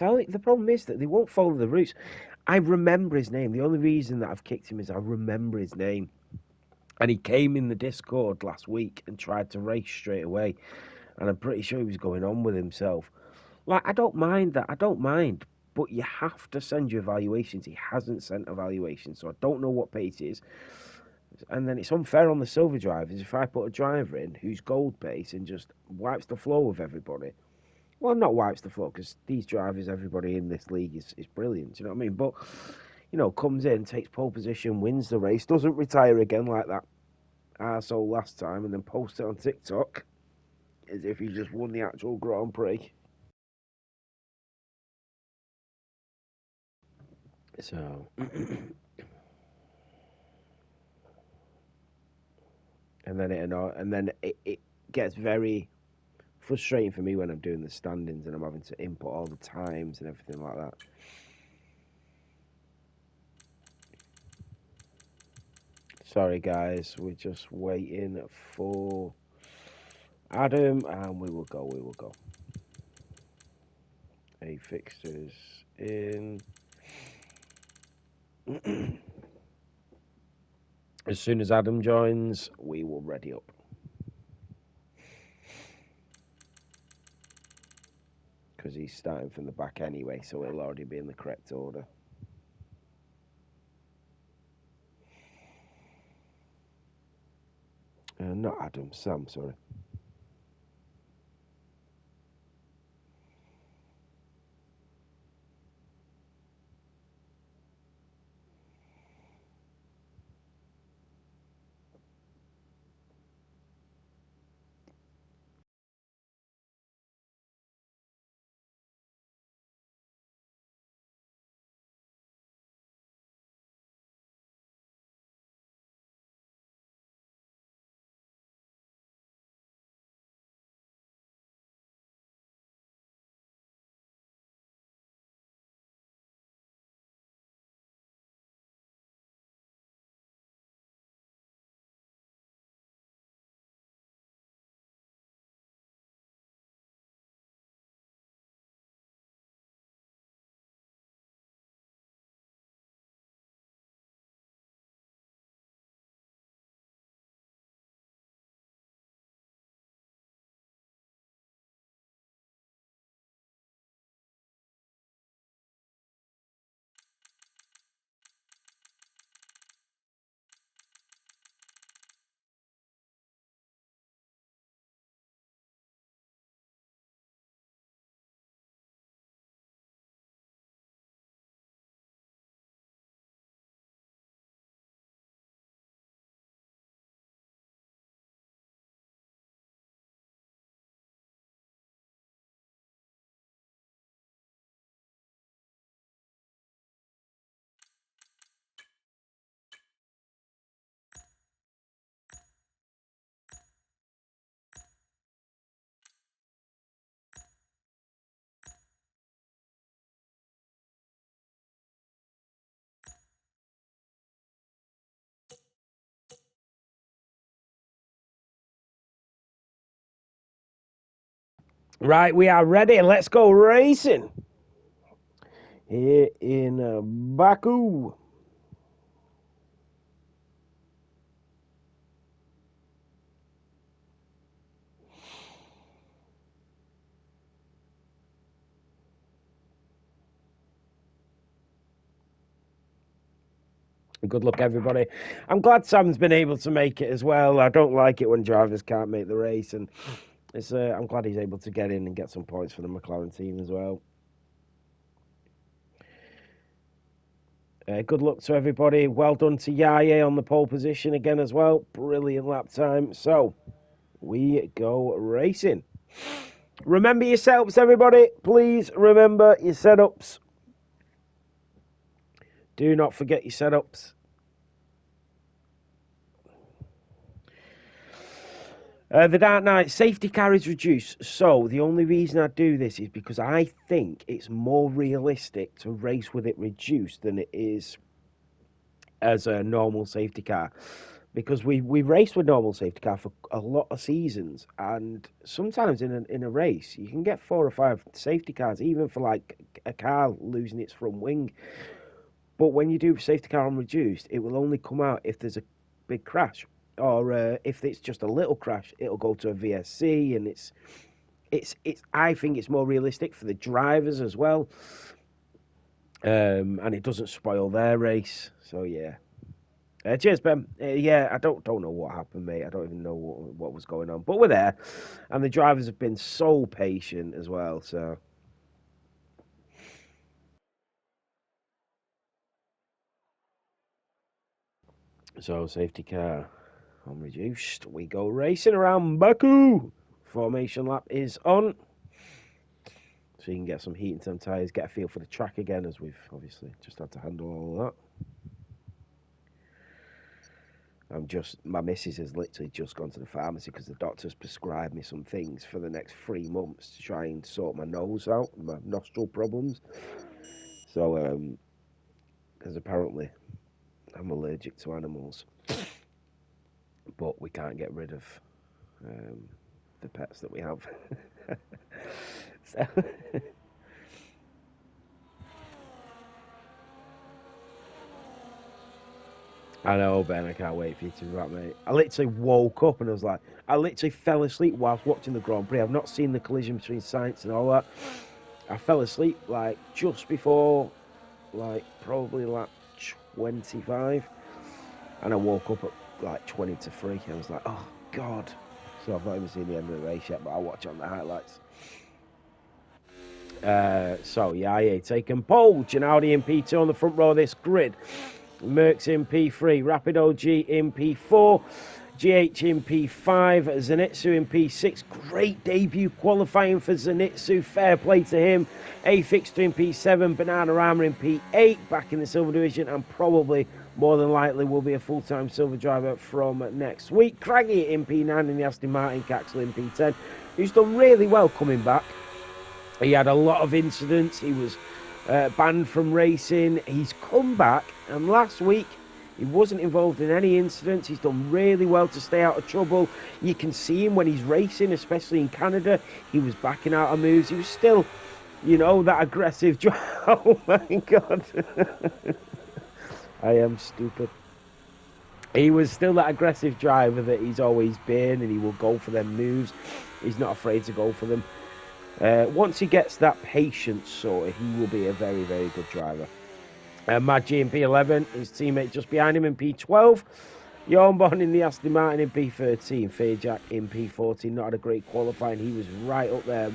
The problem is that they won't follow the routes. I remember his name. The only reason that I've kicked him is I remember his name. And he came in the Discord last week and tried to race straight away. And I'm pretty sure he was going on with himself. Like, I don't mind that. I don't mind. But you have to send your evaluations. He hasn't sent evaluations, so I don't know what pace he is. And then it's unfair on the silver drivers if I put a driver in who's gold pace and just wipes the floor of everybody. Well, not wipes the floor, because these drivers, everybody in this league is brilliant, you know what I mean? But, comes in, takes pole position, wins the race, doesn't retire again like that arsehole last time, and then posts it on TikTok as if he just won the actual Grand Prix. So, and then it gets very frustrating for me when I'm doing the standings and I'm having to input all the times and everything like that. Sorry guys, we're just waiting for Adam and we will go. A fixtures in. As soon as Adam joins, we will ready up. Because he's starting from the back anyway, so it'll already be in the correct order. Not Adam, Sam, sorry. Right, we are ready. Let's go racing. Here in Baku. Good luck, everybody. I'm glad Sam's been able to make it as well. I don't like it when drivers can't make the race, and I'm glad he's able to get in and get some points for the McLaren team as well. Good luck to everybody. Well done to Yaya on the pole position again as well. Brilliant lap time. So, we go racing. Remember your setups, everybody. Please remember your setups. Do not forget your setups. The Dark Knight safety car is reduced. So the only reason I do this is because I think it's more realistic to race with it reduced than it is as a normal safety car. because we raced with normal safety car for a lot of seasons, and sometimes in a race you can get 4 or 5 safety cars, even for like a car losing its front wing. But when you do safety car on reduced, it will only come out if there's a big crash, or if it's just a little crash, it'll go to a VSC, and it's. I think it's more realistic for the drivers as well, and it doesn't spoil their race. So yeah. Cheers, Ben. Yeah, I don't know what happened, mate. I don't even know what was going on, but we're there, and the drivers have been so patient as well. So safety car on reduced. We go racing around Baku. Formation lap is on, so you can get some heat into them tyres, get a feel for the track again, as we've obviously just had to handle all of that. My missus has literally just gone to the pharmacy because the doctor's prescribed me some things for the next 3 months to try and sort my nose out, my nostril problems. So, because apparently I'm allergic to animals, but we can't get rid of the pets that we have. So I know, Ben. I can't wait for you to do that, mate. I literally woke up and I literally fell asleep whilst watching the Grand Prix. I've not seen the collision between Sainz and all that. I fell asleep like just before, like probably like 25, and I woke up at like 20 to 3. I was like, oh God. So I've not even seen the end of the race yet, but I'll watch on the highlights. So yeah, taking pole. Gennady in P2 on the front row of this grid. Merckx in P3, Rapido G in P4, GH in P5, Zenitsu in P6. Great debut qualifying for Zenitsu, fair play to him. A-Fixter in P7, Banana Rama in P8, back in the silver division, and probably more than likely will be a full-time silver driver from next week. Craggy in P9 in the Aston Martin, Caxel in P10, who's done really well coming back. He had a lot of incidents. He was banned from racing. He's come back, and last week he wasn't involved in any incidents. He's done really well to stay out of trouble. You can see him when he's racing, especially in Canada. He was backing out of moves. He was still, that aggressive driver. Oh my God. I am stupid. He was still that aggressive driver that he's always been, and he will go for them moves. He's not afraid to go for them. Once he gets that patience sorted, he will be a very, very good driver. Maggi in P11, his teammate just behind him in P12. Jornbon in the Aston Martin in P13. Fairjack in P14. Not had a great qualifying. He was right up there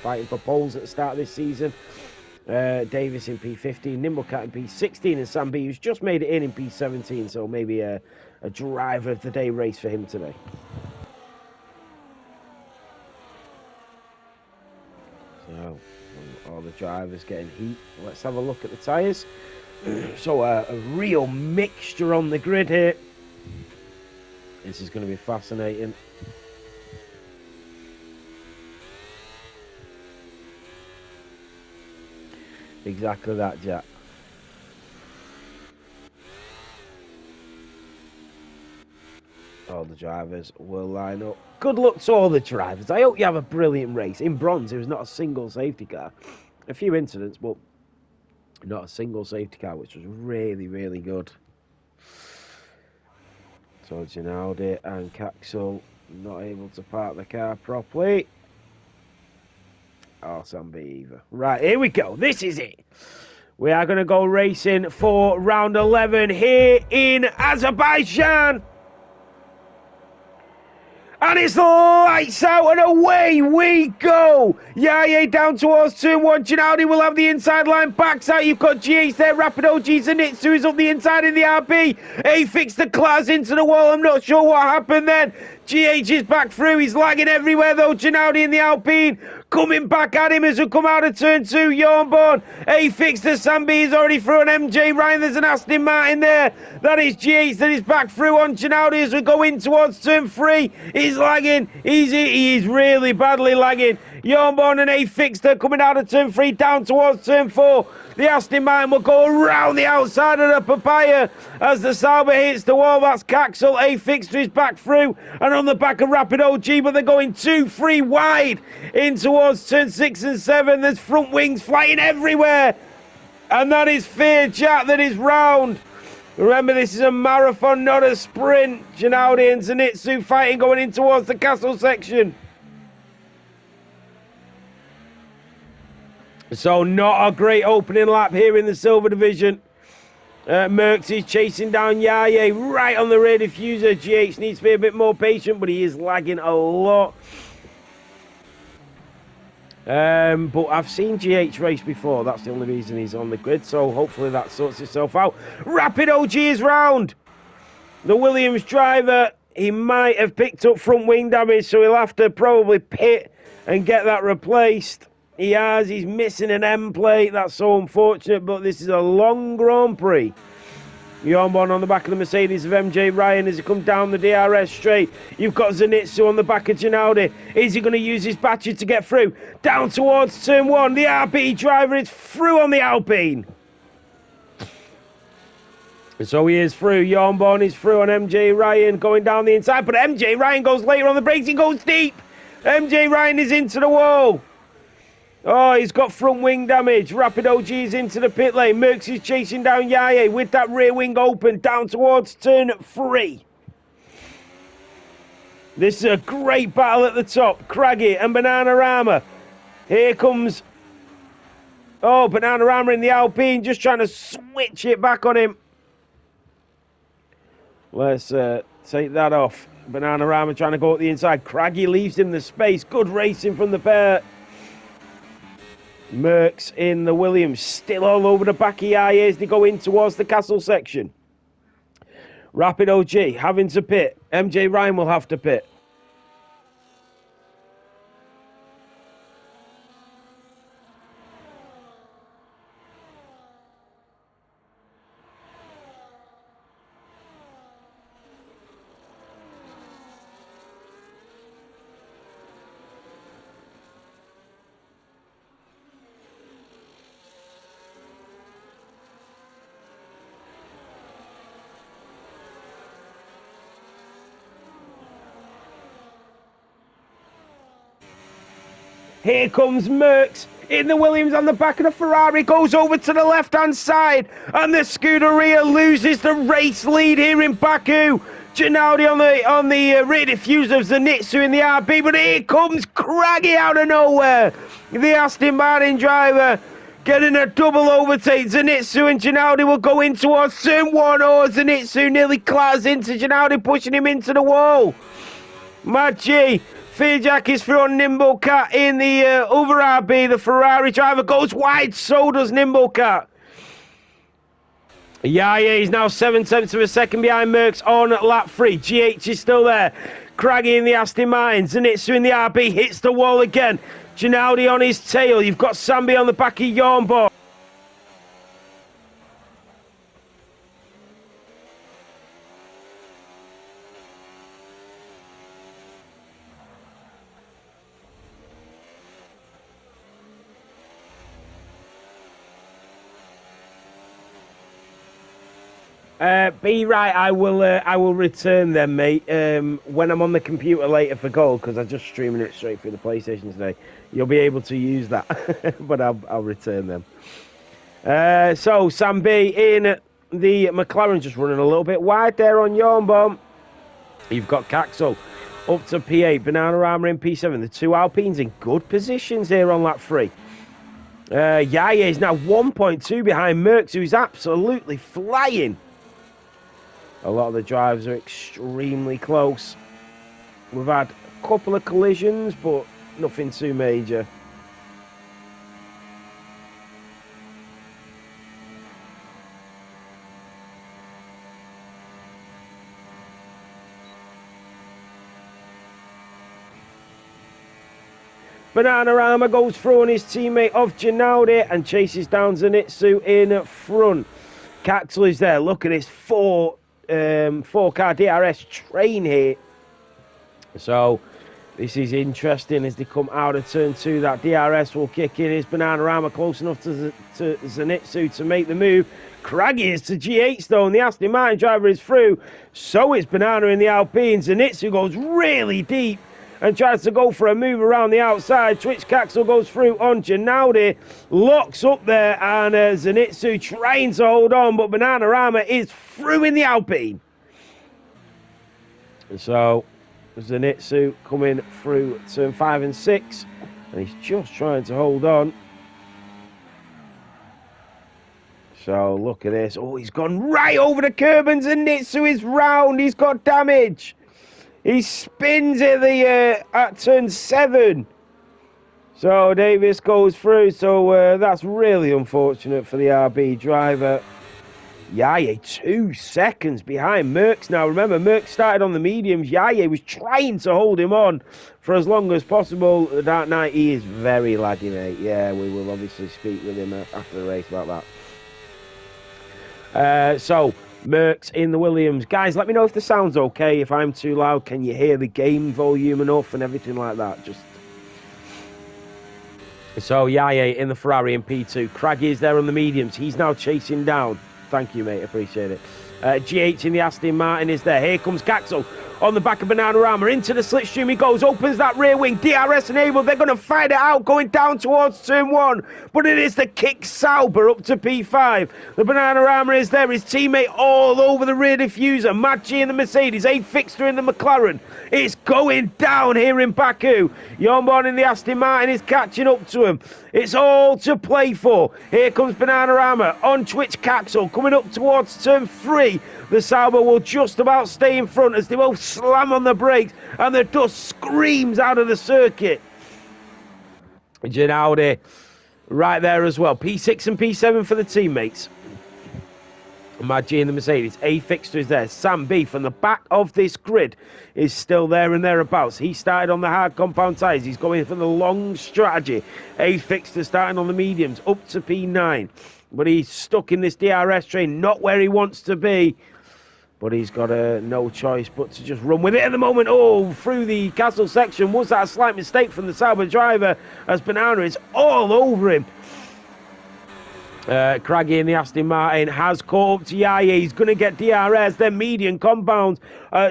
fighting for poles at the start of this season. Davis in P15. Nimblecat in P16. And Sam B, who's just made it in P17. So maybe a driver of the day race for him today. So, all the drivers getting heat. Let's have a look at the tyres. So, a real mixture on the grid here. This is going to be fascinating. Exactly that, Jack. All the drivers will line up. Good luck to all the drivers. I hope you have a brilliant race. In bronze, there was not a single safety car. A few incidents, but not a single safety car, which was really, really good. So Gennady and Caxel not able to park the car properly. Oh, Sambi either. Right, here we go. This is it. We are going to go racing for round 11 here in Azerbaijan. And it's lights out and away we go. Yeah, down towards turn 1. Gennady will have the inside line. Backs out. You've got GH there. Rapido G Zenitsu is up the inside in the RB. A fixed the class into the wall. I'm not sure what happened then. GH is back through. He's lagging everywhere though. Gennady in the Alpine. Coming back at him as we come out of turn 2. Jornbon. A fixed to Sambi is already through on MJ Ryan. There's an Aston Martin there. That is GH that is back through on Gennady as we go in towards turn 3. He's lagging. He is really badly lagging. Yornborn and A-Fixter coming out of turn 3 down towards turn 4. The Aston Martin will go around the outside of the Papaya as the Sauber hits the wall. That's Caxel. A-Fixter is back through and on the back of Rapid OG, but they're going 2-3 wide in towards turn 6 and 7. There's front wings flying everywhere. And that is Fear Jack that is round. Remember, this is a marathon, not a sprint. Ginaudi and Zenitsu fighting going in towards the castle section. So not a great opening lap here in the Silver Division. Merckx is chasing down Yaye right on the rear diffuser. GH needs to be a bit more patient, but he is lagging a lot. But I've seen GH race before. That's the only reason he's on the grid. So hopefully that sorts itself out. Rapid OG is round. The Williams driver, he might have picked up front wing damage, so he'll have to probably pit and get that replaced. He has. He's missing an M plate. That's so unfortunate, but this is a long Grand Prix. Yornborn on the back of the Mercedes of MJ Ryan as he comes down the DRS straight. You've got Zenitsu on the back of Ginaudi. Is he going to use his battery to get through? Down towards turn 1. The RB driver is through on the Alpine. So he is through. Yornborn is through on MJ Ryan going down the inside. But MJ Ryan goes later on the brakes. He goes deep. MJ Ryan is into the wall. Oh, he's got front wing damage. Rapid OG is into the pit lane. Merckx is chasing down Yaye with that rear wing open down towards turn 3. This is a great battle at the top. Craggy and Bananarama. Here comes... Oh, Bananarama in the Alpine just trying to switch it back on him. Let's take that off. Bananarama trying to go up the inside. Craggy leaves him the space. Good racing from the pair. Merckx in the Williams, still all over the back of Yaye as they go in towards the castle section. Rapid OG having to pit. MJ Ryan will have to pit. Here comes Merckx in the Williams on the back of the Ferrari, goes over to the left-hand side, and the Scuderia loses the race lead here in Baku. Ginaudi on the rear diffuser of Zenitsu in the RB, but here comes Craggy out of nowhere. The Aston Martin driver getting a double overtake. Zenitsu and Ginaudi will go in towards turn 1. Oh, Zenitsu nearly clatters into Ginaudi, pushing him into the wall. Maggi. Fearjack is through on Nimble Cat in the other RB. The Ferrari driver goes wide, so does Nimble Cat. Yaye is now 7 tenths of a second behind Merckx on lap 3. GH is still there. Craggy in the Aston Martin. Zenitsu in the RB hits the wall again. Ginaudi on his tail. You've got Sambi on the back of Yornborn. Be right, I will return them, mate. When I'm on the computer later for gold, because I'm just streaming it straight through the PlayStation today. You'll be able to use that, but I'll return them. So Sam B in the McLaren just running a little bit wide there on Yornborn. You've got Caxel up to P8, Bananarama in P7. The two Alpines in good positions here on lap 3. Yaye is now 1.2 behind Merckx, who's absolutely flying. A lot of the drives are extremely close. We've had a couple of collisions, but nothing too major. Bananarama goes through on his teammate of Ginaudi and chases down Zenitsu in front. Caxel is there. Look at this four-car DRS train here. So This is interesting as they come out of turn 2. That DRS will kick in. Is Bananarama close enough to Zenitsu to make the move? Craggy is to G8 though, and the Aston Martin driver is through. So is Banana in the Alpine. Zenitsu goes really deep and tries to go for a move around the outside. Twitch Caxel goes through on Gennady, locks up there, and Zenitsu trying to hold on, but Bananarama is through in the Alpine. So Zenitsu coming through turn 5 and 6, and he's just trying to hold on. So look at this. Oh, he's gone right over the curb, and Zenitsu is round. He's got damage. He spins at turn 7. So Davis goes through. So that's really unfortunate for the RB driver. Yaye 2 seconds behind Merckx now. Remember, Merckx started on the mediums. Yaye was trying to hold him on for as long as possible. The Dark Knight, he is very laggy, mate. Yeah, we will obviously speak with him after the race about that. So Merckx in the Williams. Guys, let me know if the sound's okay. If I'm too loud, can you hear the game volume enough and everything like that? Just so Yaye in the Ferrari in P2. Craggy is there on the mediums. He's now chasing down. Thank you, mate. Appreciate it. GH in the Aston Martin is there. Here comes Caxel on the back of Bananarama. Into the slipstream he goes. Opens that rear wing. DRS enabled. They're going to fight it out going down towards turn 1. But it is the kick Sauber up to P5. The Bananarama is there. His teammate all over the rear diffuser. Maggi in the Mercedes. A Fixter in the McLaren. It's going down here in Baku. Jornborn in the Aston Martin is catching up to him. It's all to play for. Here comes Bananarama on Twitch Caxel coming up towards turn 3. The Sauber will just about stay in front as they both slam on the brakes and the dust screams out of the circuit. Gennady right there as well. P6 and P7 for the teammates. Maggi in the Mercedes. A Fixter is there. Sam B from the back of this grid is still there and thereabouts. He started on the hard compound tyres. He's going for the long strategy. A Fixter starting on the mediums up to P9. But he's stuck in this DRS train, not where he wants to be. But he's got no choice but to just run with it at the moment. Oh, through the castle section. Was that a slight mistake from the Sauber driver as Banana is all over him? Craggy in the Aston Martin has caught up to Yaye. He's going to get DRS. Their median compounds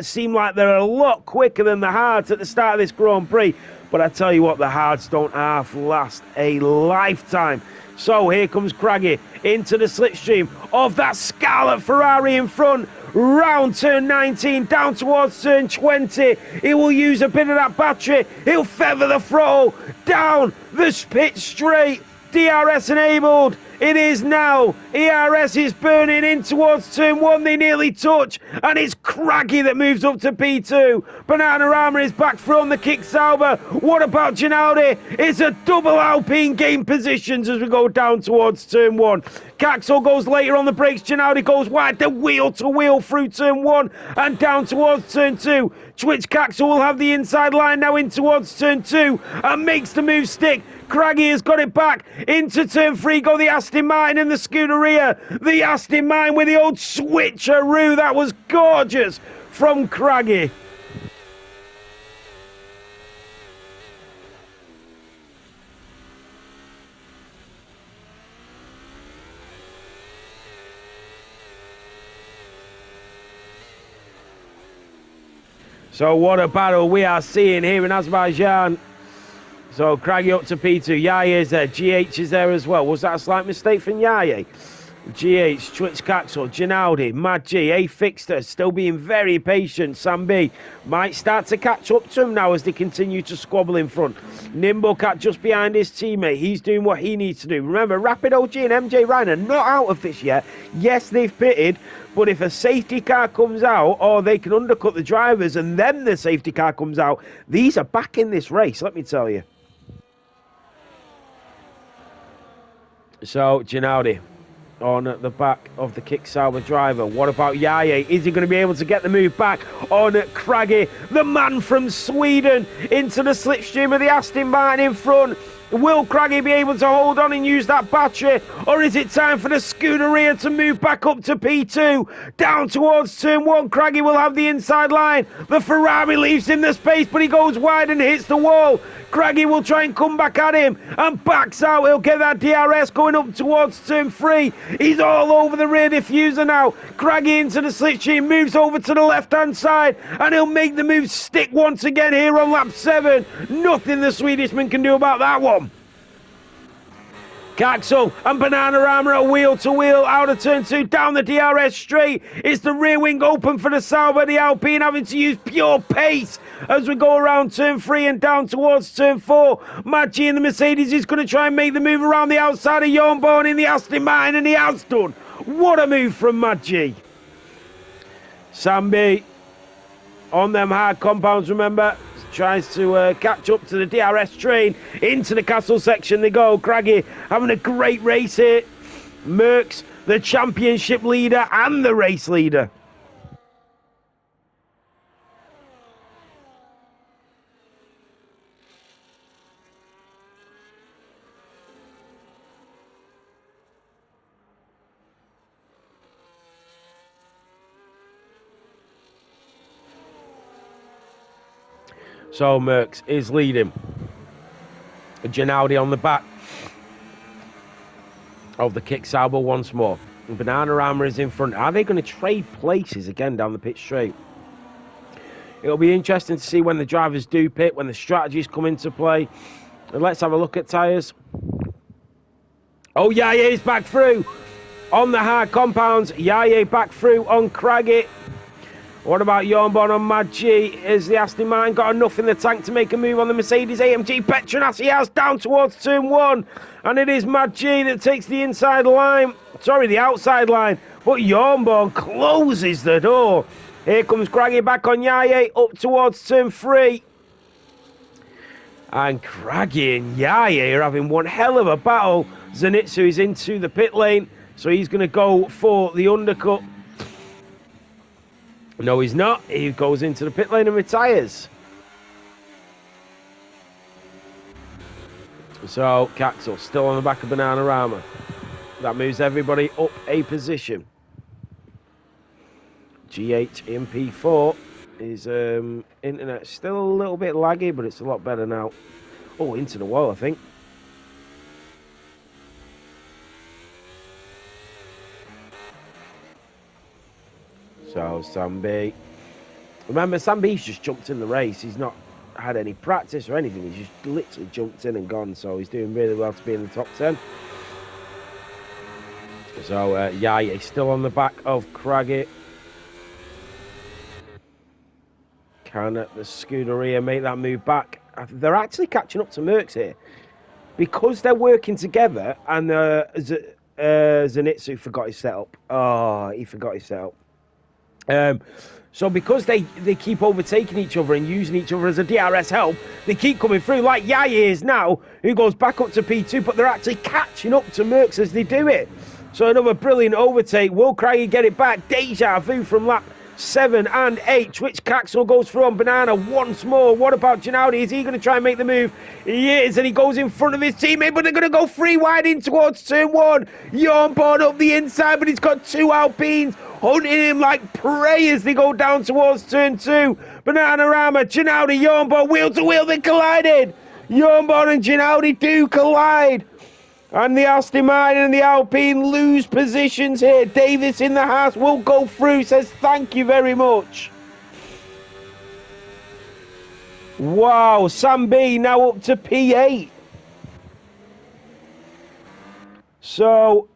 seem like they're a lot quicker than the hards at the start of this Grand Prix. But I tell you what, the hards don't half last a lifetime. So here comes Craggy into the slipstream of that Scarlet Ferrari in front. Round turn 19, down towards turn 20. He will use a bit of that battery. He'll feather the throttle down the pit straight. DRS enabled. It is now. ERS is burning in towards turn 1. They nearly touch. And it's Craggy that moves up to P2. Bananarama is back from the kick Sauber. What about Gennady? It's a double Alpine gain positions as we go down towards turn 1. Caxel goes later on the brakes. Gennady goes wide. The wheel to wheel through turn 1 and down towards turn 2. Twitch Caxel will have the inside line now in towards turn 2 and makes the move stick. Craggy has got it back into turn 3. Go the Aston Martin and the Scuderia. The Aston Martin with the old switcheroo. That was gorgeous from Craggy. So what a battle we are seeing here in Azerbaijan. So Craggy up to P2. Yaye is there. GH is there as well. Was that a slight mistake from Yaye? GH, Twitch Caxel, Gennady, Maggi, A Fixter, still being very patient. Sam B might start to catch up to him now as they continue to squabble in front. Nimble Cat just behind his teammate. He's doing what he needs to do. Remember, Rapid OG and MJ Ryan are not out of this yet. Yes, they've pitted, but if a safety car comes out, or they can undercut the drivers and then the safety car comes out, these are back in this race, let me tell you. So, Gennady on the back of the kick Sauber driver. What about Yaye? Is he going to be able to get the move back on Craggy? The man from Sweden into the slipstream of the Aston Martin in front. Will Craggy be able to hold on and use that battery? Or is it time for the Scuderia to move back up to P2? Down towards turn 1. Craggy will have the inside line. The Ferrari leaves him the space, but he goes wide and hits the wall. Craggy will try and come back at him and backs out. He'll get that DRS going up towards turn 3. He's all over the rear diffuser now. Craggy into the slipstream, moves over to the left-hand side, and he'll make the move stick once again here on lap 7. Nothing the Swedishman can do about that one. Caxel and Bananarama are wheel to wheel out of turn 2 down the DRS straight. It's the rear wing open for the Sauber, the Alpine having to use pure pace as we go around turn 3 and down towards turn 4. Maggi in the Mercedes is going to try and make the move around the outside of Jornborn in the Aston Martin, and he has done. What a move from Maggi. Sambi on them hard compounds, remember, tries to catch up to the DRS train. Into the castle section they go. Craggy having a great race here. Merckx, the championship leader and the race leader. So Merckx is leading. Ginaudi on the back of the kick Sauber once more. And Bananarama is in front. Are they going to trade places again down the pit straight? It'll be interesting to see when the drivers do pit, when the strategies come into play. And let's have a look at tyres. Oh, Yaye is back through on the hard compounds. Yaye back through on Craggy. What about Jornborn on Maggi? Is the Aston Martin got enough in the tank to make a move on the Mercedes AMG? Petronas he has down towards turn 1. And it is Maggi that takes the inside line. Sorry, the outside line. But Jornborn closes the door. Here comes Craggy back on Yaye up towards turn 3. And Craggy and Yaye are having one hell of a battle. Zenitsu is into the pit lane, so he's going to go for the undercut. No, he's not. He goes into the pit lane and retires. So, Caxel still on the back of Bananarama. That moves everybody up a position. GH in P4. His internet still a little bit laggy, but it's a lot better now. Oh, into the wall, I think. So, Sambi. Remember, Sambi's just jumped in the race. He's not had any practice or anything. He's just literally jumped in and gone. So, he's doing really well to be in the top 10. So, Yaye still on the back of Craggy. Can the Scuderia make that move back? They're actually catching up to Merckx here. Because they're working together and Zenitsu forgot his setup. Oh, he forgot his setup. So because they keep overtaking each other and using each other as a DRS help, they keep coming through like Yaye is now, who goes back up to P2, but they're actually catching up to Merckx as they do it. So another brilliant overtake. Will Craggy get it back? Deja vu from lap 7 and 8. Twitch Caxel goes through on Banana once more. What about Ginaudi? Is he going to try and make the move? He is, and he goes in front of his teammate, but they're going to go 3 wide in towards turn 1. Jornborn up the inside, but he's got 2 Alpines hunting him like prey as they go down towards turn 2. Bananarama, Ginaudi, Jornborn, wheel to wheel, they collided. Jornborn and Ginaudi do collide. And the Aston Martin and the Alpine lose positions here. Davis in the house will go through, says thank you very much. Wow, Sam B now up to P8. So,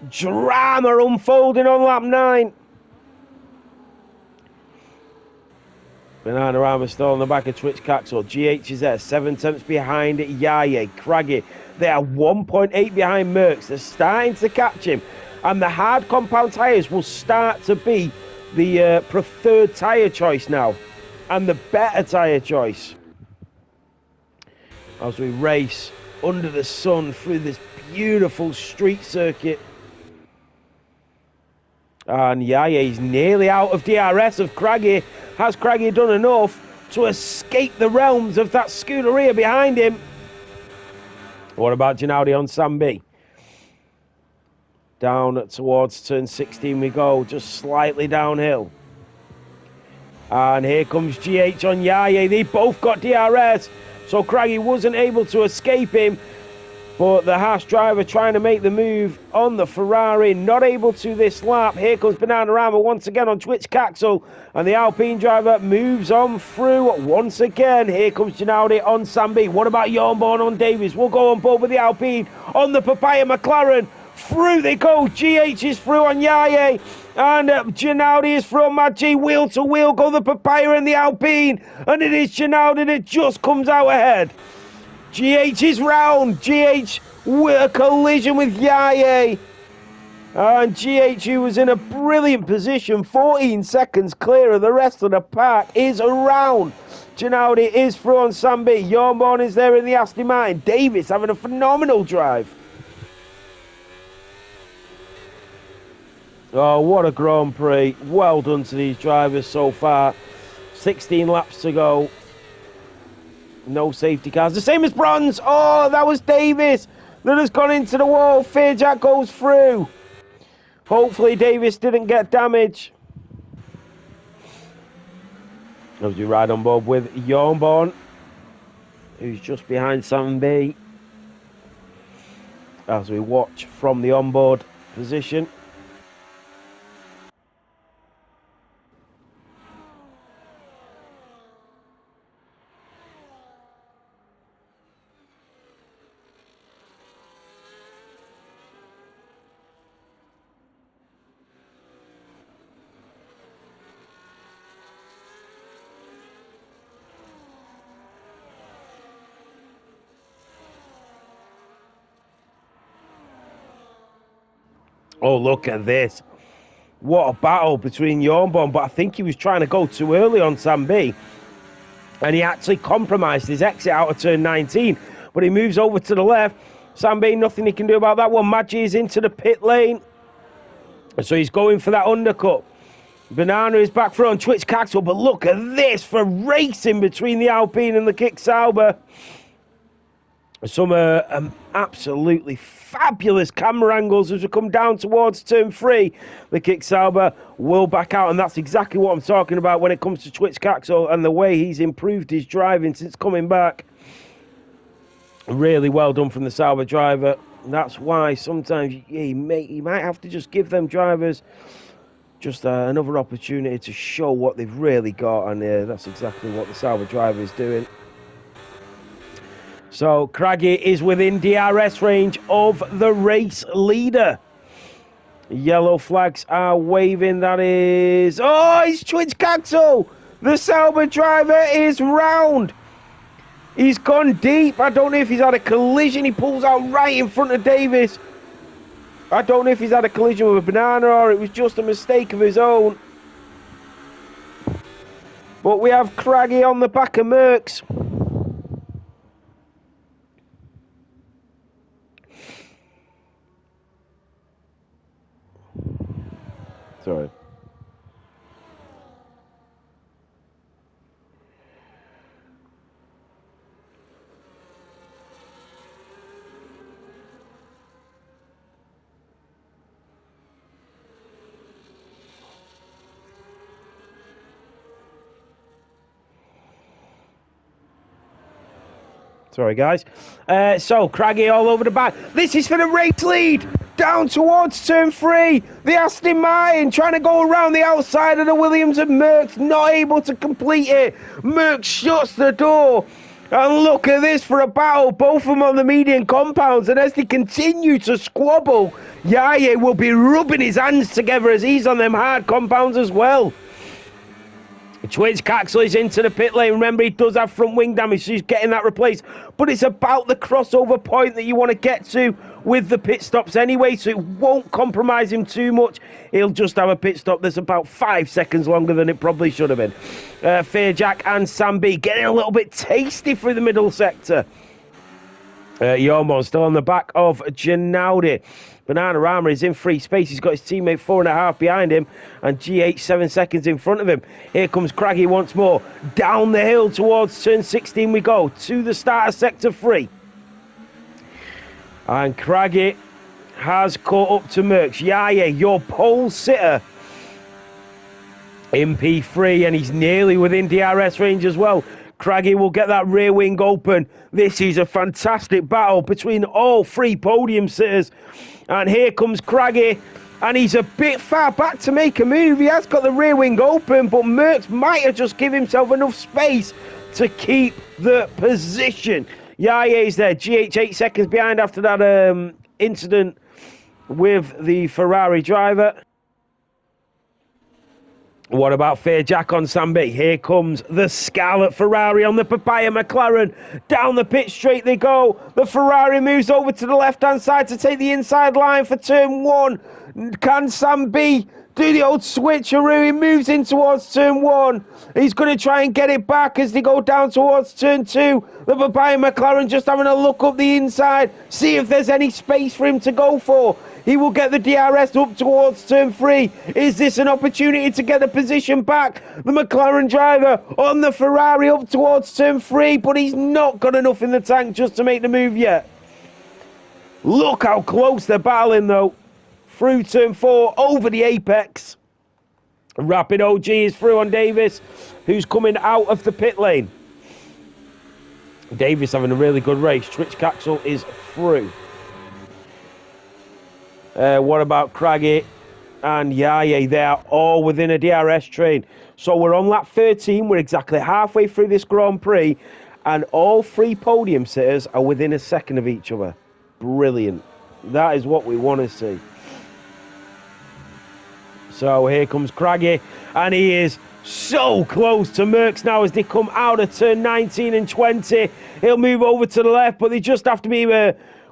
drama unfolding on lap 9. Bananarama still on the back of Twitch Caxel. GH is there, 7 tenths behind Yaye. Craggy, they are 1.8 behind Merckx. They're starting to catch him. And the hard compound tyres will start to be the preferred tyre choice now. And the better tyre choice. As we race under the sun through this beautiful street circuit. And Yaye's nearly out of DRS of Craggy. Has Craggy done enough to escape the realms of that Scuderia behind him? What about Ginaudi on Sam B? Down towards turn 16 we go, just slightly downhill. And here comes GH on Yaya. They both got DRS, so Craggy wasn't able to escape him. But the Haas driver trying to make the move on the Ferrari, not able to this lap. Here comes Bananarama once again on Twitch Caxel, and the Alpine driver moves on through once again. Here comes Ginaudi on Sambi. What about Jornborn on Davis? We'll go on board with the Alpine on the Papaya McLaren. Through they go. GH is through on Yaya, and Ginaudi is through on Maggi. Wheel to wheel go the Papaya and the Alpine, and it is Ginaudi that just comes out ahead. GH is round. GH with a collision with Yaya. And GH, who was in a brilliant position, 14 seconds clear of the rest of the pack, is around. Ginaudi is through on Sambi. Jornborn is there in the Aston Martin. Davis having a phenomenal drive. Oh, what a Grand Prix. Well done to these drivers so far. 16 laps to go. No safety cars. The same as bronze. Oh, that was Davis that has gone into the wall. Fairjack goes through. Hopefully Davis didn't get damage. As we ride on board with Jornborn, who's just behind Sam B. As we watch from the onboard position. Oh, look at this. What a battle between Jornborn, but I think he was trying to go too early on Sam B. And he actually compromised his exit out of turn 19. But he moves over to the left. Sam B, nothing he can do about that one. Maggi is into the pit lane. So he's going for that undercut. Banana is back through on Twitch Caxel, but look at this for racing between the Alpine and the Kick Sauber. Some absolutely fabulous camera angles as we come down towards turn 3. The Kick Sauber will back out, and that's exactly what I'm talking about when it comes to Twitch Caxel and the way he's improved his driving since coming back. Really well done from the Sauber driver. That's why sometimes you might have to just give them drivers just another opportunity to show what they've really got, and that's exactly what the Sauber driver is doing. So Craggy is within DRS range of the race leader. Yellow flags are waving. That is... Oh, it's Twitch Caxel! The Sauber driver is round. He's gone deep. I don't know if he's had a collision. He pulls out right in front of Davis. I don't know if he's had a collision with a banana or it was just a mistake of his own. But we have Craggy on the back of Merckx. Sorry. Sorry, guys. So, Craggy all over the back. This is for the race lead. Down towards turn 3. The Aston Martin trying to go around the outside of the Williams and Merckx. Not able to complete it. Merckx shuts the door. And look at this for a battle. Both of them on the median compounds. And as they continue to squabble, Yaya will be rubbing his hands together as he's on them hard compounds as well. Twitch Caxel is into the pit lane. Remember, he does have front wing damage, so he's getting that replaced. But it's about the crossover point that you want to get to with the pit stops anyway, so it won't compromise him too much. He'll just have a pit stop that's about 5 seconds longer than it probably should have been. Fairjack and Sam B getting a little bit tasty through the middle sector. Jornborn still on the back of Ginaudi. Bananarama is in free space. He's got his teammate 4.5 behind him, and GH 7 seconds in front of him. Here comes Craggy once more. Down the hill towards turn 16 we go, to the start of sector 3. And Craggy has caught up to Merckx. Yaya, your pole sitter in P3, and he's nearly within DRS range as well. Craggy will get that rear wing open. This is a fantastic battle between all three podium sitters. And here comes Craggy, and he's a bit far back to make a move. He has got the rear wing open, but Merckx might have just given himself enough space to keep the position. Yaya's there. GH 8 seconds behind after that incident with the Ferrari driver. What about Fair Jack on Sambi? Here comes the Scarlet Ferrari on the Papaya McLaren. Down the pit straight they go. The Ferrari moves over to the left-hand side to take the inside line for turn 1. Can Sambi do the old switcheroo? He moves in towards turn 1. He's going to try and get it back as they go down towards turn 2. The Papaya McLaren just having a look up the inside, see if there's any space for him to go for. He will get the DRS up towards turn 3. Is this an opportunity to get the position back? The McLaren driver on the Ferrari up towards turn 3, but he's not got enough in the tank just to make the move yet. Look how close they're battling though. Through turn 4, over the apex. Rapid OG is through on Davis, who's coming out of the pit lane. Davis having a really good race. Twitch Caxel is through. What about Craggy and Yaya? They are all within a DRS train. So we're on lap 13. We're exactly halfway through this Grand Prix. And all three podium sitters are within a second of each other. Brilliant. That is what we want to see. So here comes Craggy. And he is so close to Merckx now as they come out of turn 19 and 20. He'll move over to the left, but they just have to be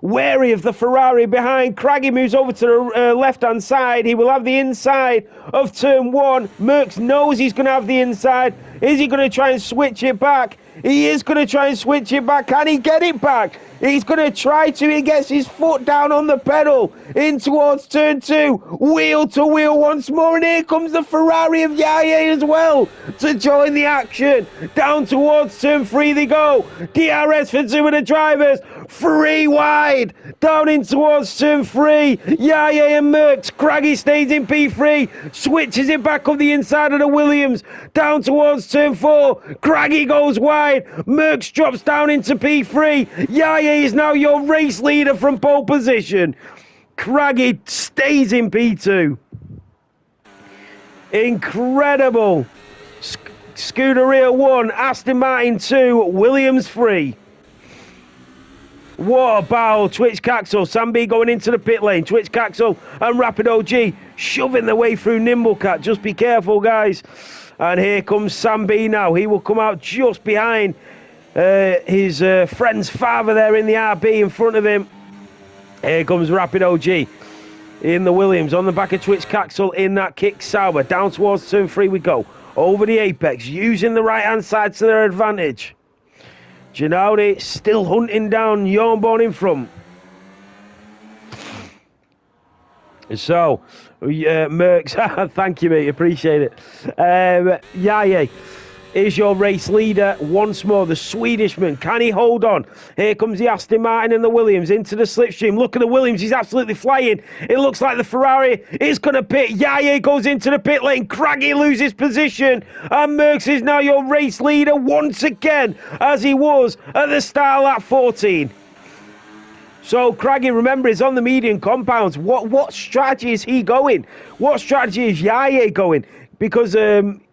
wary of the Ferrari behind. Craggy moves over to the left-hand side. He will have the inside of turn 1. Merckx knows he's going to have the inside. Is he going to try and switch it back? He is going to try and switch it back. Can he get it back? He's going to try to. He gets his foot down on the pedal in towards turn 2. Wheel to wheel once more. And here comes the Ferrari of Yaya as well to join the action. Down towards turn 3 they go. DRS for two of the drivers. 3 wide. Down in towards turn 3. Yaya and Merckx. Craggy stays in P3. Switches it back up the inside of the Williams. Down towards turn 4. Craggy goes wide. Merckx drops down into P3. Yaya is now your race leader from pole position. Craggy stays in P2. Incredible. Scuderia 1, Aston Martin 2, Williams 3. What a battle. Twitch Caxel, Sambi going into the pit lane. Twitch Caxel and Rapid OG shoving their way through Nimblecat. Just be careful, guys. And here comes Sambi now. He will come out just behind his friend's father there in the RB in front of him. Here comes Rapid OG in the Williams on the back of Twitch Caxel in that kick Sauber. Down towards turn 3 we go. Over the apex, using the right-hand side to their advantage. Ginaudi still hunting down Yornborn in front. So, Merckx, thank you, mate, appreciate it. Yaya is your race leader once more, the Swedishman. Can he hold on? Here comes the Aston Martin and the Williams into the slipstream. Look at the Williams, he's absolutely flying. It looks like the Ferrari is going to pit. Yaya goes into the pit lane. Craggy loses position. And Merckx is now your race leader once again, as he was at the start of lap 14. So Craggy, remember, is on the median compounds. What strategy is he going? What strategy is Yaya going? Because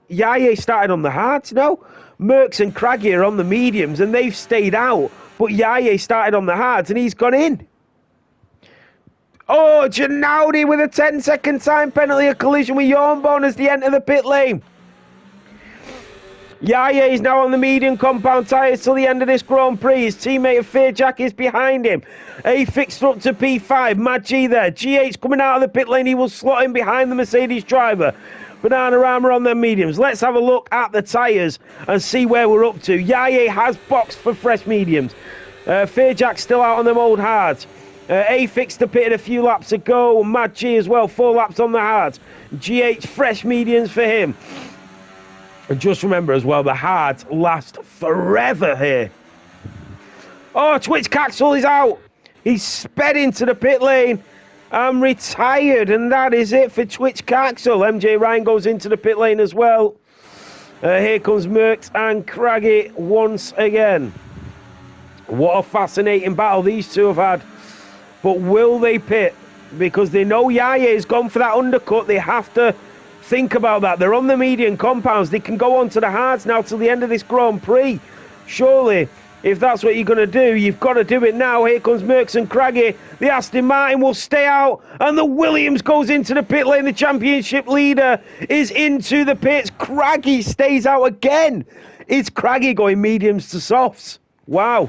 Yaya started on the hards, no? Merckx and Craggy are on the mediums and they've stayed out. But Yaya started on the hards and he's gone in. Oh, Ginaudi with a 10-second time penalty, a collision with Yornborn as they enter the pit lane. Yaya is now on the medium compound tyres till the end of this Grand Prix. His teammate of Fair Jack is behind him. A fixed up to P5. Mad G there. G8's coming out of the pit lane. He will slot in behind the Mercedes driver. Bananarama on their mediums. Let's have a look at the tyres and see where we're up to. Yaya has boxed for fresh mediums. Fair Jack's still out on them old hards. A fixed the pit a few laps ago. Mad G as well. 4 laps on the hards. G8 fresh mediums for him. And just remember as well, the hards last forever here. Oh, Twitch Caxel is out. He's sped into the pit lane. I'm retired, and that is it for Twitch Caxel. MJ Ryan goes into the pit lane as well. Here comes Merckx and Craggy once again. What a fascinating battle these two have had. But will they pit? Because they know Yaya has gone for that undercut. They have to think about that. They're on the median compounds. They can go on to the hards now till the end of this Grand Prix. Surely, if that's what you're going to do, you've got to do it now. Here comes Merckx and Craggy. The Aston Martin will stay out, and the Williams goes into the pit lane. The championship leader is into the pits. Craggy stays out again. It's Craggy going mediums to softs. Wow.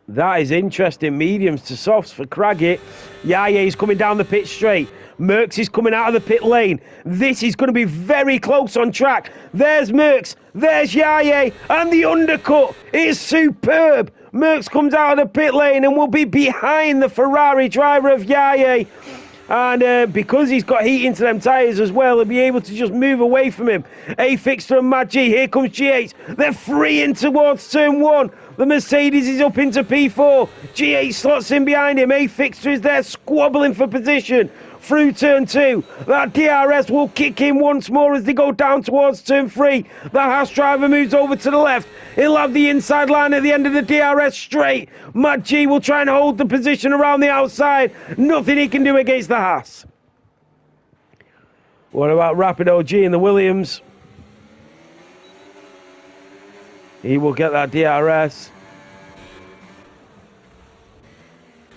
That is interesting. Mediums to softs for Craggy. Yaya is coming down the pit straight. Merckx is coming out of the pit lane. This is going to be very close on track. There's Merckx. There's Yaya. And the undercut is superb. Merckx comes out of the pit lane and will be behind the Ferrari driver of Yaya. And because he's got heat into them tyres as well, he'll be able to just move away from him. A Fixter and Mad G. Here comes G8. They're free in towards turn 1. The Mercedes is up into P4. G8 slots in behind him. A Fixter is there squabbling for position. Through turn 2, that DRS will kick in once more as they go down towards turn 3. The Haas driver moves over to the left. He'll have the inside line at the end of the DRS straight. Mad G will try and hold the position around the outside. Nothing he can do against the Haas. What about Rapid OG and the Williams? He will get that DRS.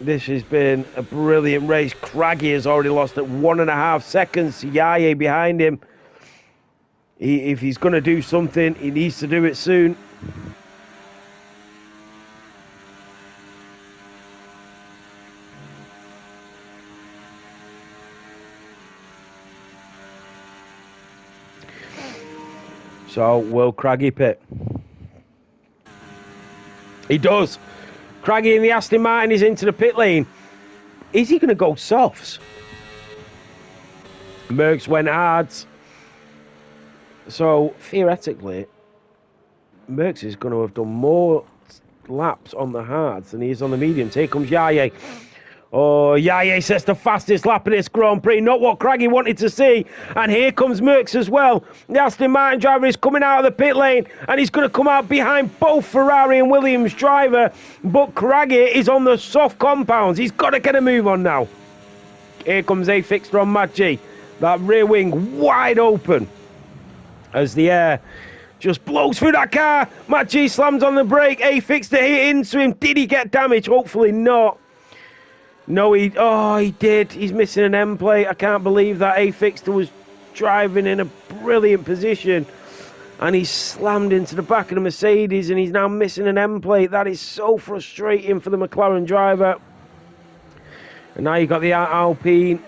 This has been a brilliant race. Craggy has already lost at 1.5 seconds to Yaya behind him. If he's going to do something, he needs to do it soon. So, will Craggy pit? He does. Craggy in the Aston Martin is into the pit lane. Is he going to go softs? Merckx went hards. So, theoretically, Merckx is going to have done more laps on the hards than he is on the mediums. Here comes Yaya. Oh, Yaya says the fastest lap of this Grand Prix. Not what Craggy wanted to see. And here comes Merckx as well. The Aston Martin driver is coming out of the pit lane. And he's going to come out behind both Ferrari and Williams driver. But Craggy is on the soft compounds. He's got to get a move on now. Here comes A Fixter on Mad G. That rear wing wide open. As the air just blows through that car. Mad G slams on the brake. A Fixter hit into him. Did he get damage? Hopefully not. No, he did. He's missing an end plate. I can't believe that. A Fixter was driving in a brilliant position and he slammed into the back of the Mercedes and he's now missing an end plate. That is so frustrating for the McLaren driver. And now you've got the Alpine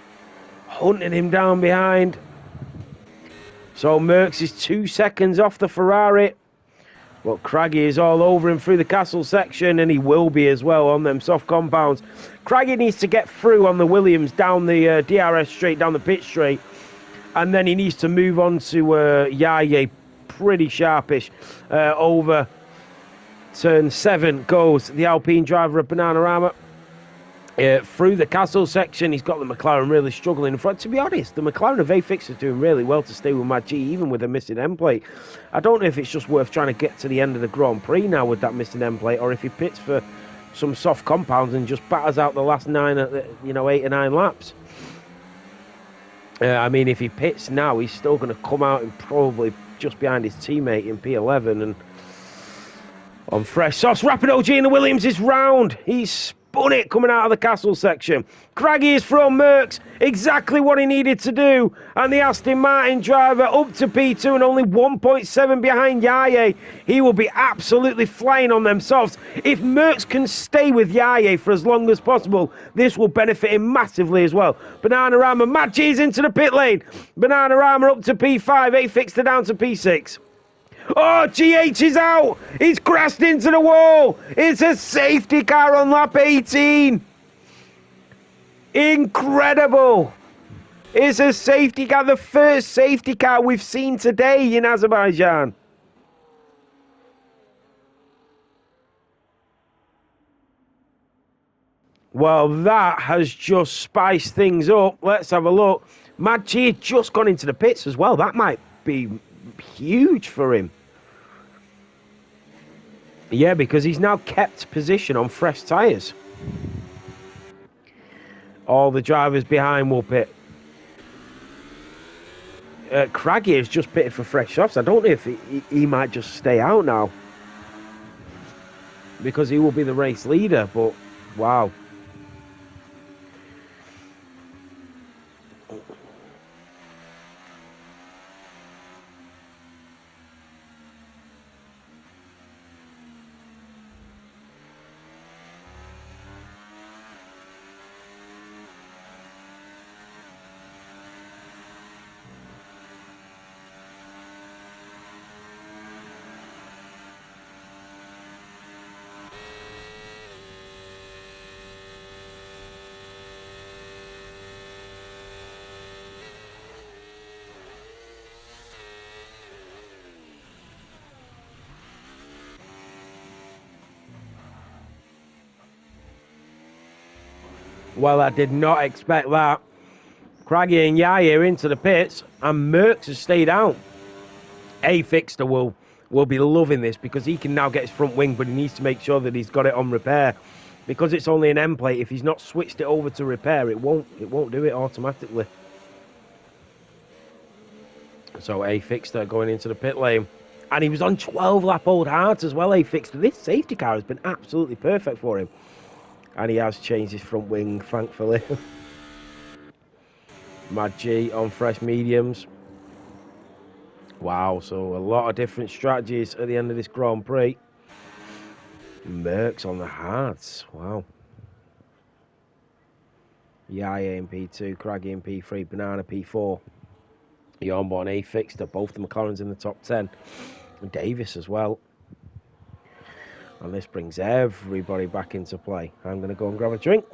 hunting him down behind. So Merckx is 2 seconds off the Ferrari. But Craggy is all over him through the castle section, and he will be as well on them soft compounds. Craggy needs to get through on the Williams down the DRS straight, down the pit straight, and then he needs to move on to Yaya pretty sharpish. Over turn 7 goes the Alpine driver of Bananarama. Through the castle section, he's got the McLaren really struggling in front. To be honest, the McLaren of A-Fix is doing really well to stay with Mad G, even with a missing end plate. I don't know if it's just worth trying to get to the end of the Grand Prix now with that missing end plate, or if he pits for some soft compounds and just batters out the last 8 or 9 laps. I mean, if he pits now, he's still going to come out and probably just behind his teammate in P11 and on fresh sauce. Rapid OG in the Williams is round. He's spun it coming out of the castle section. Craggy is from Merckx, exactly what he needed to do. And the Aston Martin driver up to P2 and only 1.7 behind Yaya. He will be absolutely flying on them softs. If Merckx can stay with Yaya for as long as possible, this will benefit him massively as well. Bananarama, Mad G's into the pit lane. Bananarama up to P5, A-Fixter down to P6. Oh, GH is out. He's crashed into the wall. It's a safety car on lap 18. Incredible. It's a safety car, the first safety car we've seen today in Azerbaijan. Well, that has just spiced things up. Let's have a look. Mad G had just gone into the pits as well. That might be huge for him. Yeah, because he's now kept position on fresh tyres. All the drivers behind will pit. Craggy has just pitted for fresh softs. I don't know if he might just stay out now. Because he will be the race leader, but wow. Well, I did not expect that. Craggy and Yaya into the pits, and Merckx has stayed out. Fixter will be loving this because he can now get his front wing, but he needs to make sure that he's got it on repair. Because it's only an end plate, if he's not switched it over to repair, it won't do it automatically. So Fixter going into the pit lane. And he was on 12 lap old hards as well, Fixter. This safety car has been absolutely perfect for him. And he has changed his front wing, thankfully. Mad G on fresh mediums. Wow, so a lot of different strategies at the end of this Grand Prix. Merckx on the hards. Wow. Yaya in P2, Craggy in P3, Banana P4. Yornborn Fixter, both the McLarens in the top 10. And Davis as well. And this brings everybody back into play. I'm going to go and grab a drink.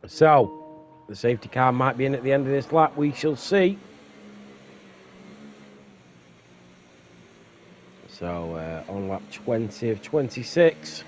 So, the safety car might be in at the end of this lap. We shall see. So, on lap 20 of 26.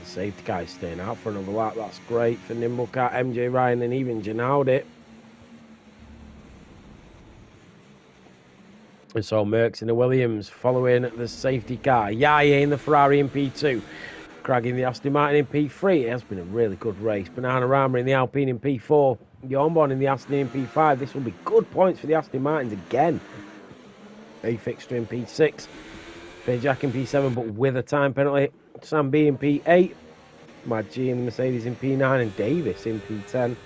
Safety car is staying out for another lap. That's great for Nimble Cat, MJ Ryan, and even Janaldi. And so Merckx in the Williams following the safety car. Yaya in the Ferrari in P2. Craig in the Aston Martin in P3. It has been a really good race. Bananarama in the Alpine in P4. Jornborn in the Aston in P5. This will be good points for the Aston Martins again. A fixture in P6. Jack in P7, but with a time penalty. Sam B in P8. Mad G in the Mercedes in P9 and Davis in P10.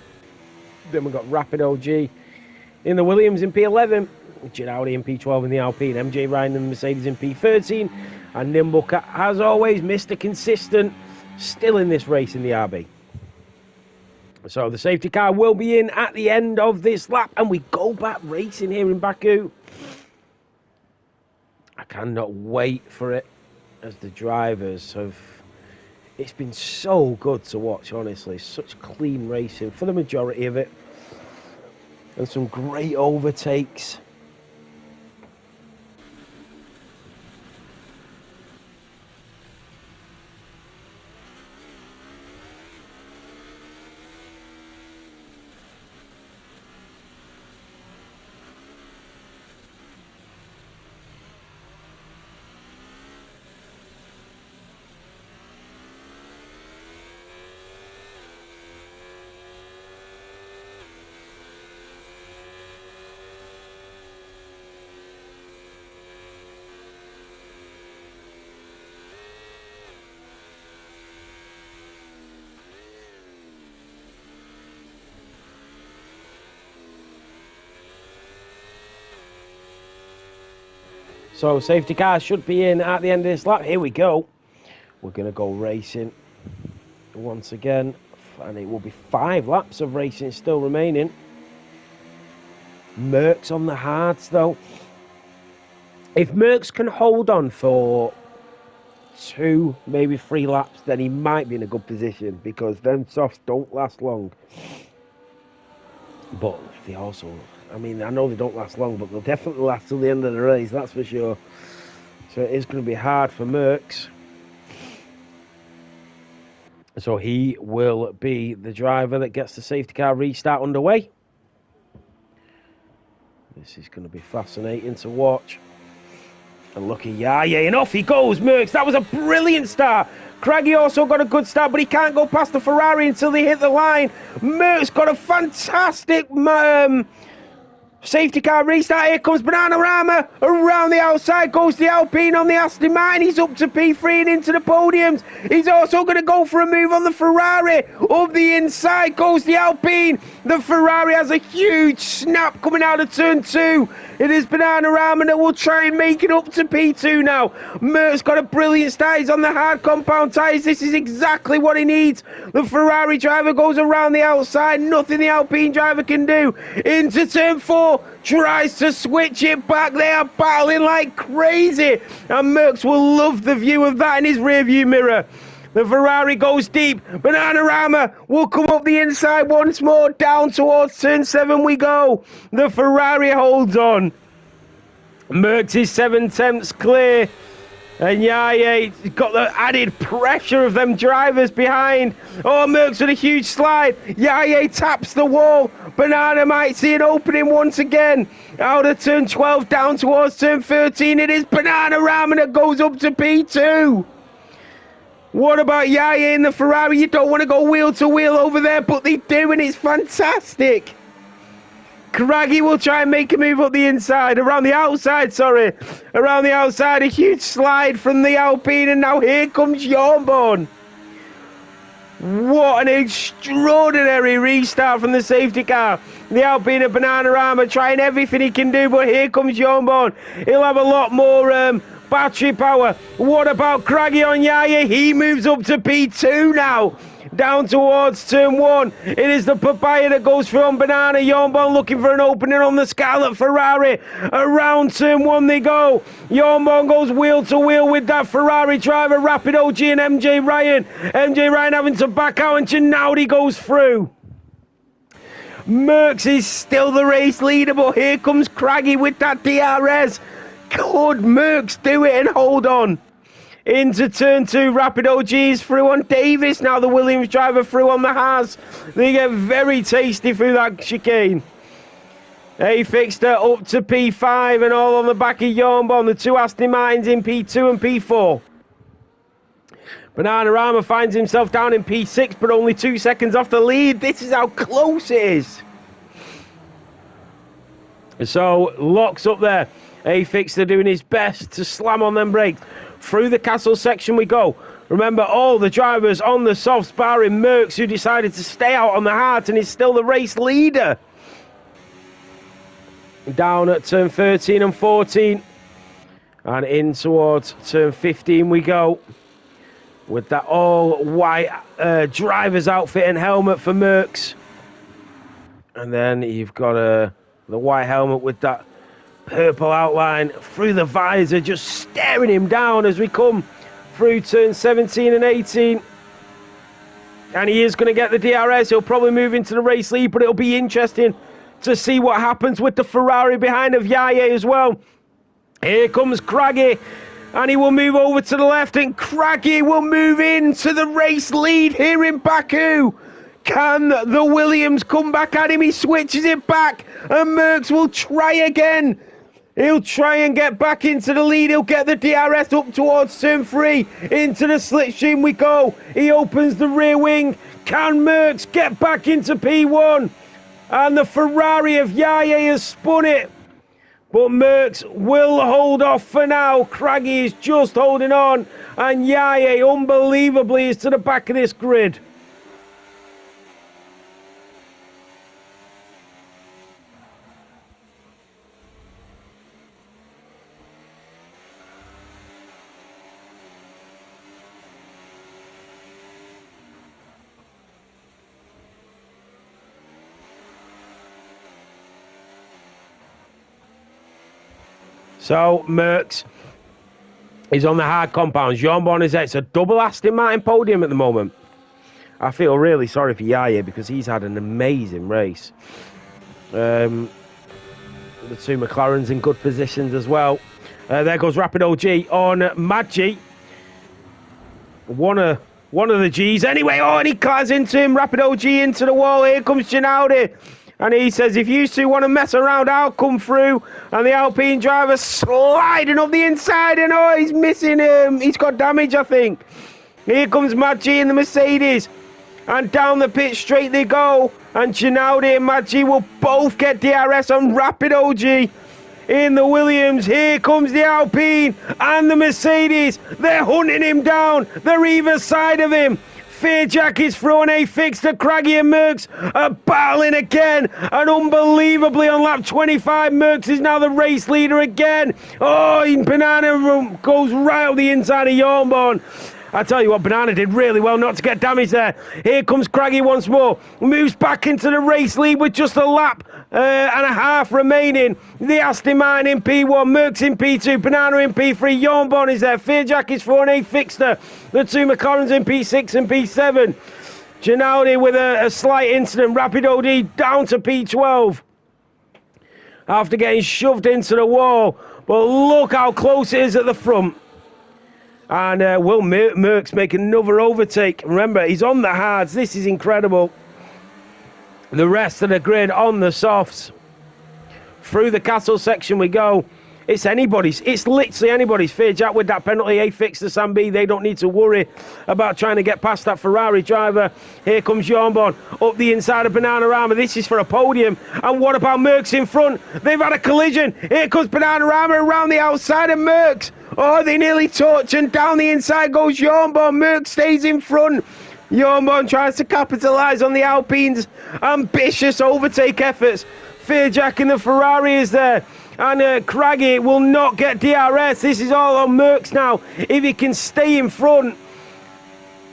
Then we've got Rapid OG in the Williams in P11. Ginaudi in P12 in the Alpine. MJ Ryan in the Mercedes in P13. And Nimble Cat, as always, Mr. Consistent, still in this race in the RB. So the safety car will be in at the end of this lap. And we go back racing here in Baku. I cannot wait for it, as the drivers have... It's been so good to watch, honestly. Such clean racing for the majority of it. And some great overtakes. So safety car should be in at the end of this lap. Here we go. We're going to go racing once again. And it will be 5 laps of racing still remaining. Merckx on the hards though. If Merckx can hold on for 2, maybe 3 laps, then he might be in a good position, because them softs don't last long. But they also... I mean, I know they don't last long, but they'll definitely last till the end of the race, that's for sure. So it is going to be hard for Merckx. So he will be the driver that gets the safety car restart underway. This is going to be fascinating to watch. And look at Yaya, and off he goes, Merckx. That was a brilliant start. Craggy also got a good start, but he can't go past the Ferrari until they hit the line. Merckx got a fantastic... safety car restart. Here comes Bananarama. Around the outside goes the Alpine on the Aston Martin. He's up to P3 and into the podiums. He's also going to go for a move on the Ferrari. Up the inside goes the Alpine. The Ferrari has a huge snap coming out of turn 2. It is Bananarama that will try and make it up to P2 now. Merckx got a brilliant start. He's on the hard compound tyres. This is exactly what he needs. The Ferrari driver goes around the outside. Nothing the Alpine driver can do. Into turn 4. Tries to switch it back. They are battling like crazy. And Merckx will love the view of that in his rearview mirror. The Ferrari goes deep. Bananarama will come up the inside once more. Down towards turn 7 we go. The Ferrari holds on. Merckx is 7/10 clear. And Yaya got the added pressure of them drivers behind. Oh, Merckx with a huge slide. Yaya taps the wall. Banana might see an opening once again. Out of turn 12 down towards turn 13. It is Bananarama that goes up to P2. What about Yaya in the Ferrari? You don't want to go wheel to wheel over there, but they do, and it's fantastic. Craggy will try and make a move up the inside, around the outside, around the outside, a huge slide from the Alpine, and now here comes Jornborn. What an extraordinary restart from the safety car. The Alpine of Bananarama trying everything he can do, but here comes Jornborn. He'll have a lot more battery power. What about Craggy on Yaya? He moves up to P2 now. Down towards turn 1. It is the papaya that goes through on Banana. Jornborn looking for an opening on the Scarlet Ferrari. Around turn 1 they go. Jornborn goes wheel to wheel with that Ferrari driver, Rapid OG and MJ Ryan. MJ Ryan having to back out, and Ginaudi goes through. Merckx is still the race leader, but here comes Craggy with that DRS. Could Merckx do it and hold on? Into turn 2, Rapid OG's through on Davis. Now the Williams driver through on the Haas. They get very tasty through that chicane. A Fixter up to P5 and all on the back of Jornborn. The two Aston Martins in P2 and P4. Bananarama finds himself down in P6, but only 2 seconds off the lead. This is how close it is. So, locks up there. A Fixter doing his best to slam on them brakes. Through the castle section we go. Remember, all the drivers on the softs, barring Merckx, who decided to stay out on the hard and is still the race leader. Down at turn 13 and 14. And in towards turn 15 we go. With that all-white driver's outfit and helmet for Merckx. And then you've got the white helmet with that purple outline through the visor, just staring him down as we come through turn 17 and 18. And he is going to get the DRS. He'll probably move into the race lead, but it'll be interesting to see what happens with the Ferrari behind of Yaya as well. Here comes Craggy, and he will move over to the left, and Craggy will move into the race lead here in Baku. Can the Williams come back at him? He switches it back, and Merckx will try again. He'll try and get back into the lead. He'll get the DRS up towards turn 3. Into the slipstream we go. He opens the rear wing. Can Merckx get back into P1? And the Ferrari of Yaya has spun it. But Merckx will hold off for now. Craggy is just holding on. And Yaya, unbelievably, is to the back of this grid. So, Merckx is on the hard compounds. Jornborn is there. It's a double Aston Martin podium at the moment. I feel really sorry for Yaya because he's had an amazing race. The two McLarens in good positions as well. There goes Rapid OG on Maggi. One of the G's. Anyway, and he clars into him. Rapid OG into the wall. Here comes Ginaudi. And he says, if you two want to mess around, I'll come through. And the Alpine driver sliding up the inside. And he's missing him. He's got damage, I think. Here comes Maggi in the Mercedes. And down the pit straight they go. And Ginaudi and Maggi will both get DRS on Rapid OG. In the Williams, here comes the Alpine and the Mercedes. They're hunting him down. They're either side of him. Fearjack is thrown a fix to Craggy and Merckx are battling again, and unbelievably on lap 25 Merckx is now the race leader again. Banana goes right up the inside of Jornborn. I tell you what, Banana did really well not to get damage there. Here comes Craggy once more. Moves back into the race lead with just a lap and a half remaining. The Aston Martin in P1, Merckx in P2, Banana in P3, Jornborn is there. Fearjack is for an A Fixter. The two McLarens in P6 and P7. Ginaudi with a slight incident. Rapid OD down to P12 after getting shoved into the wall. But look how close it is at the front. And will Merckx make another overtake? Remember, he's on the hards. This is incredible. The rest of the grid on the softs. Through the castle section we go. It's anybody's. It's literally anybody's. Fair Jack with that penalty. A fix to Sam B. They don't need to worry about trying to get past that Ferrari driver. Here comes Jornborn up the inside of Bananarama. This is for a podium. And what about Merckx in front? They've had a collision. Here comes Bananarama around the outside of Merckx. Oh, they nearly touch, and down the inside goes Jornborn. Merckx stays in front. Jornborn tries to capitalise on the Alpine's ambitious overtake efforts. Fair Jack in the Ferrari is there. And Craggy will not get DRS. This is all on Merckx now. If he can stay in front,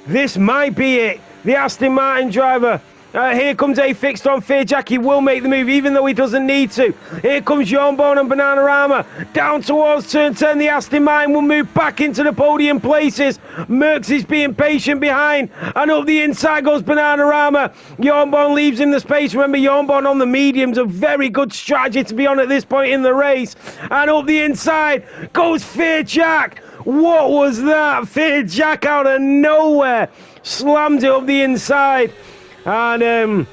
this might be it. The Aston Martin driver. Here comes A fixed on Fair Jack. He will make the move, even though he doesn't need to. Here comes Jornborn and Bananarama. Down towards turn 10. The Aston Martin will move back into the podium places. Merckx is being patient behind. And up the inside goes Bananarama. Jornborn leaves him the space. Remember, Jornborn on the mediums. A very good strategy to be on at this point in the race. And up the inside goes Fair Jack. What was that? Fair Jack out of nowhere. Slammed it up the inside. And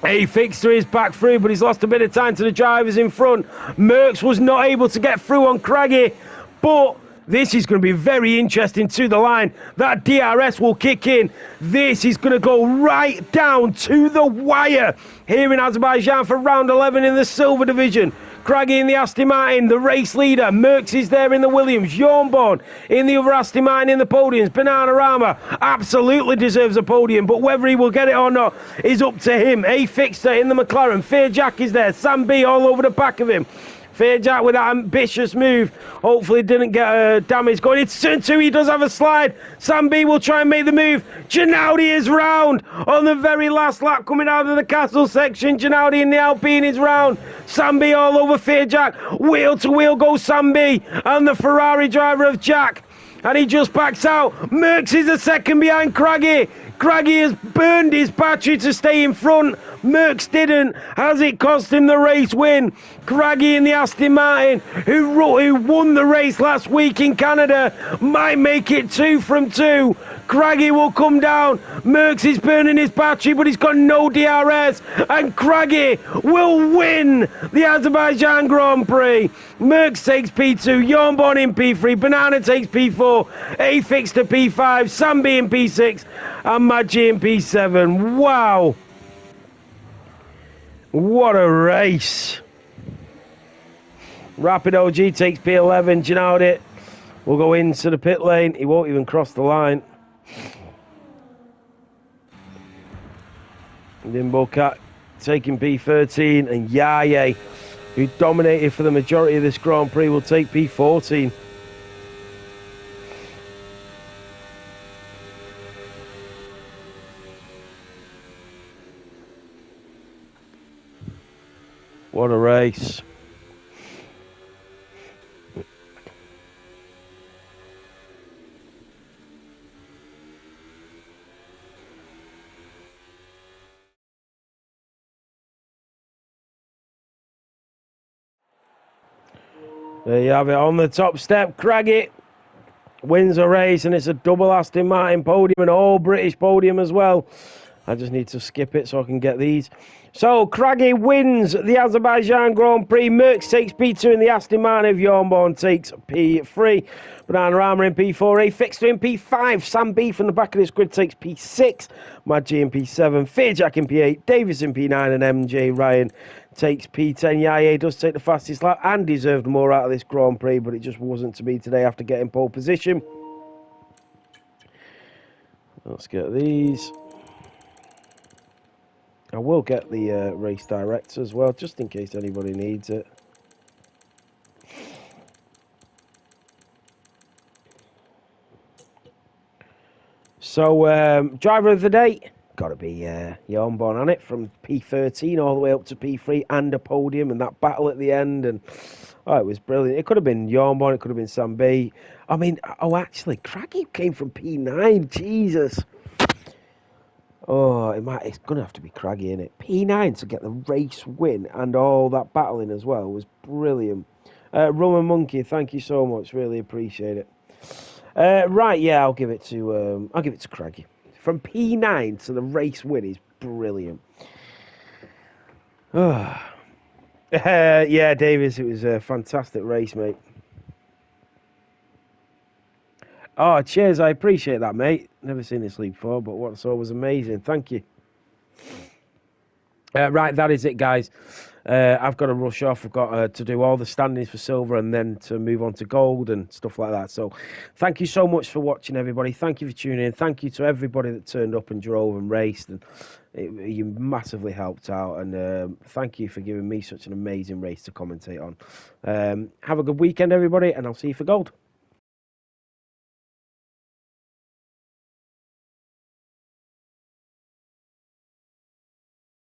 A fixer is back through, but he's lost a bit of time to the drivers in front. Merckx was not able to get through on Craggy, but this is going to be very interesting to the line. That DRS will kick in. This is going to go right down to the wire here in Azerbaijan for round 11 in the silver division. Craggy in the Aston Martin, the race leader. Merckx is there in the Williams. Jornborn in the other Aston Martin in the podiums. Bananarama absolutely deserves a podium, but whether he will get it or not is up to him. A fixer in the McLaren. Fair Jack is there. Sam B all over the back of him. Fair Jack with that ambitious move. Hopefully didn't get damage going into turn 2. He does have a slide. Sam B will try and make the move. Ginaudi is round on the very last lap coming out of the castle section. Ginaudi in the Alpine is round. Sam B all over Fair Jack. Wheel to wheel goes Sam B and the Ferrari driver of Jack. And he just backs out. Merckx is a second behind Craggy. Craggy has burned his battery to stay in front. Merckx didn't. Has it cost him the race win? Craggy in the Aston Martin, who won the race last week in Canada, might make it 2 from 2. Craggy will come down. Merckx is burning his battery, but he's got no DRS. And Craggy will win the Azerbaijan Grand Prix. Merckx takes P2, Jornborn in P3, Banana takes P4, A fixed to P5, Sam B in P6, and Maggi in P7. Wow. What a race. Rapid OG takes P11. Ginaudi will go into the pit lane. He won't even cross the line. Limbo Cat taking P13. And Yaye, who dominated for the majority of this Grand Prix, will take P14. What a race. There you have it on the top step. Craggy wins a race, and it's a double Aston Martin podium, an all British podium as well. I just need to skip it so I can get these. So Craggy wins the Azerbaijan Grand Prix. Merckx takes P2 in the Aston Martin. Jornborn takes P3. Bananarama in P4. A fixer in P5. Sam B from the back of this grid takes P6. Maggi in P7. Fair Jack in P8. Davis in P9. And MJ Ryan takes P10. Yaye does take the fastest lap and deserved more out of this Grand Prix, but it just wasn't to be today after getting pole position. Let's get these. I will get the race director as well, just in case anybody needs it. So, driver of the day, got to be Jornborn on it, from P13 all the way up to P3 and a podium, and that battle at the end, and it was brilliant. It could have been Jornborn, it could have been Sam B. I mean, actually, Craggy came from P9, Jesus. Oh, it's going to have to be Craggy, isn't it? P9 to get the race win and all that battling as well was brilliant. Rum and Monkey, thank you so much. Really appreciate it. Right, yeah, I'll give it to Craggy. From P9 to the race win is brilliant. Yeah, Davis, it was a fantastic race, mate. Oh, cheers, I appreciate that, mate. Never seen this league before, but what I saw was amazing. Thank you. Right, that is it, guys. I've got to rush off. I've got to do all the standings for silver and then to move on to gold and stuff like that. So, thank you so much for watching, everybody. Thank you for tuning in. Thank you to everybody that turned up and drove and raced, and you massively helped out. And thank you for giving me such an amazing race to commentate on. Have a good weekend, everybody, and I'll see you for gold.